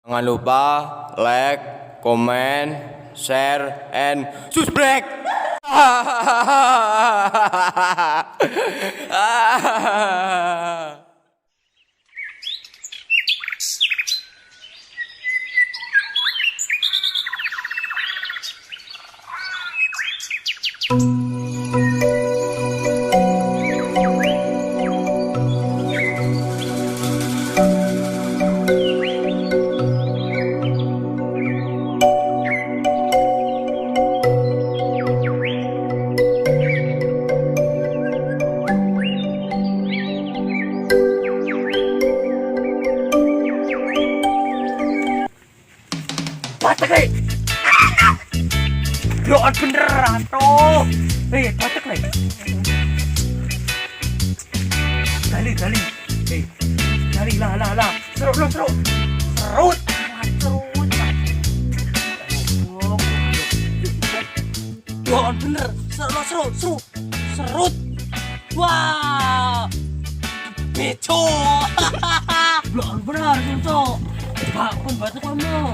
Jangan lupa like, comment, share, and subscribe. Batek doan beneran tuh. Batek gali gali lah serut doan bener serut wah beco doan bener gitu pak pun batuk kamu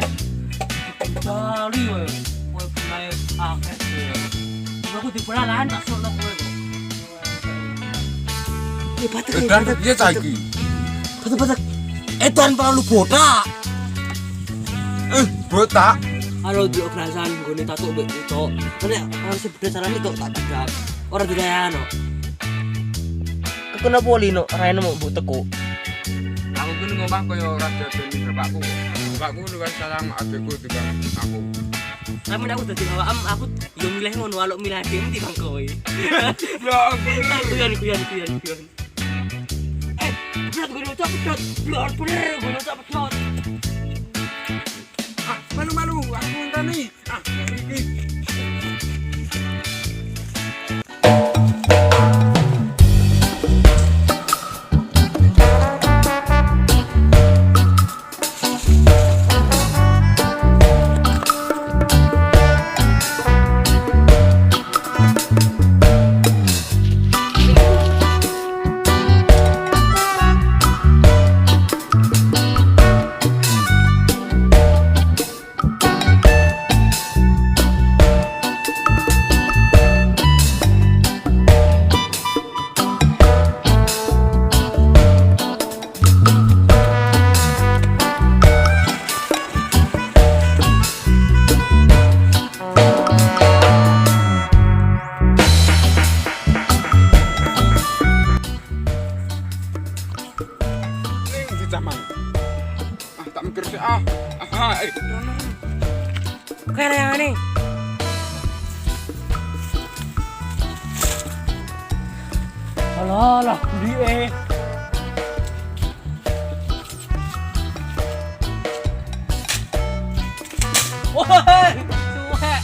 gali weh mulai akeh aku di pelanan tak sono kowe kok batek piye saiki? batek edan perlu botak Botak. halo di kerasaan nggone tatuk mbek itu nek ora sebeda carane tok tak tegak ora dirayano kena poli no rayane mau mbok teko Aku ku ning omah kaya ora dadi bapakku. Bapakku luwih sayang adikku dibanding aku. Tapi aku dadi awakam aku yo milih ngono aluk milih adem di bang kowe. Ya ampun. Kuyan. Berat gue ucap pedot. Belar bener gue ucap pedot. Malu aku ngenteni. Iki. Tak mikir sih Kere yang ini. Alah, beli Woi, suwe.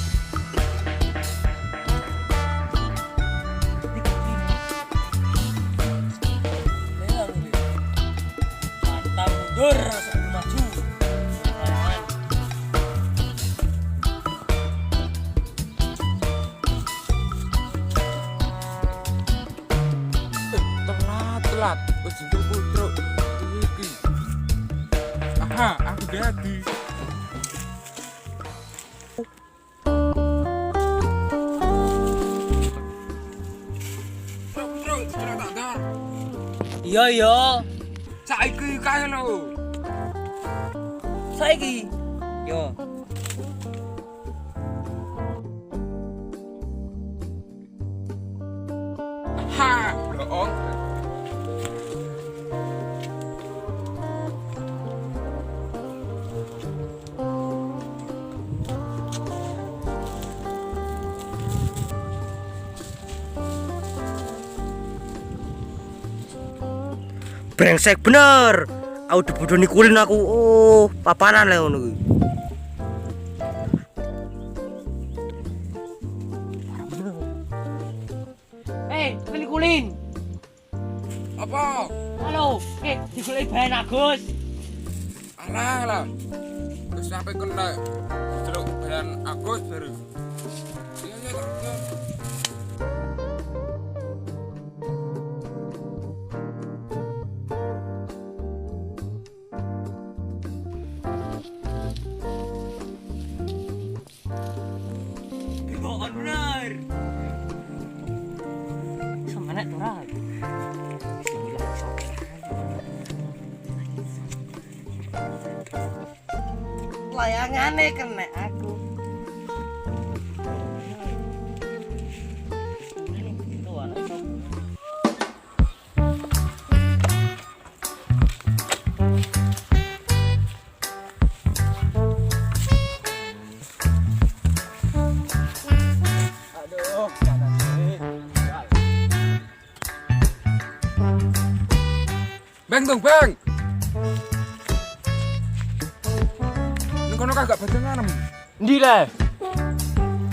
Mantap mundur sebelum maju. telat. Wis njupuk truk iki. Aku dadi. Truk tak dar. Iya. Saiki kae lho. Saiki. Yo. Loong. Brengsek bener. Aku dibodoni kulin aku. Oh, papanan lah ngono kuwi. Beli kulin. Apa? Halo, digoleki bahan Agus. Alah. Wis sampe kena jeruk bayan Agus baru. Iya. kena ora. Layangane kena aku. Beng dong, beng. Ini kono kagak badenganem. Ndi le?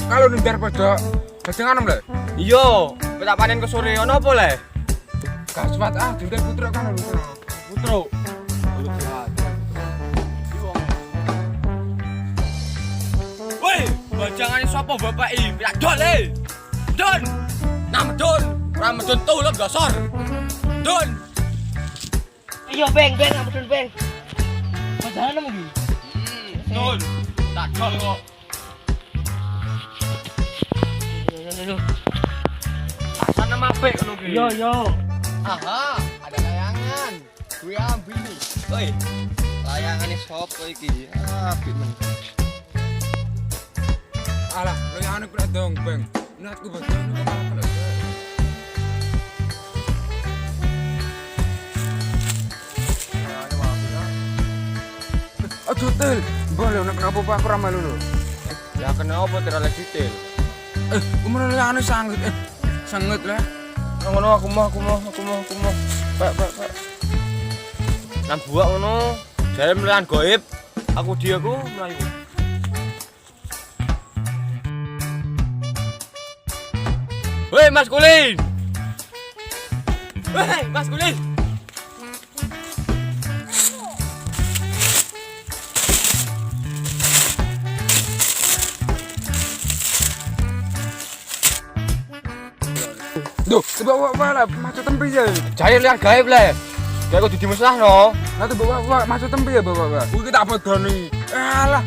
Kalau nindar pada badenganem le. Iya, tak panen ke sore ono apa le? Kaswat jengkel putruk kan lu. Putruk. Woi, bajangane sapa bapak iki? Pira dol e? Don. Nama Don. Ramadhan tuh lo gasor. Don. Iya, Beng, ampun, Beng. Padahal nemu iki. Don. Tak dol kok. Sana mape ngono ki. Yo. Aha, ada layangan. Gue ambil nih. Woi. Layangane sapa iki? Apik men. Alah, lo yang aneh pula dong, beng. Niatku badenganem kok malah pula. Aduh, Tel. Boleh, kenapa Pak? Aku ramai dulu. Ya kenapa terlalu detail? Umur yang aneh sangat. Sangat lah. Ngono aku mau. Pak. Nang buak ngono. Jare melihan goib. Aku melayu. Woi, Mas Kulin. Woi, Mas Kulin. Duh, bawa lah, masuk tempe ya. Jare lihat gaib le. Kayak kudu dimusnahno. Nah, tuh bawa masuk tempe ya, bawa. Gue tak bodoh nih. Alah.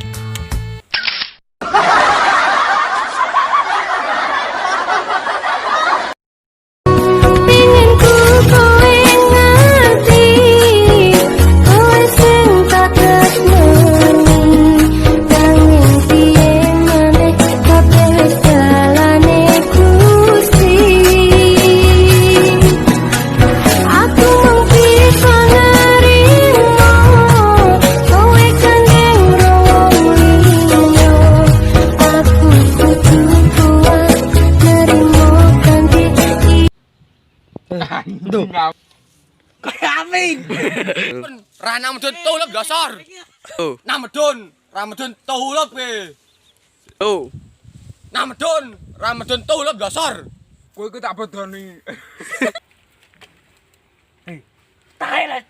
Duh. Kayak amin. Ramadhan tuh lo gasor. Ramadhan tuh lo be. Ramadhan tuh lo gasor. Gue tak bodoh nih. Tahe lah,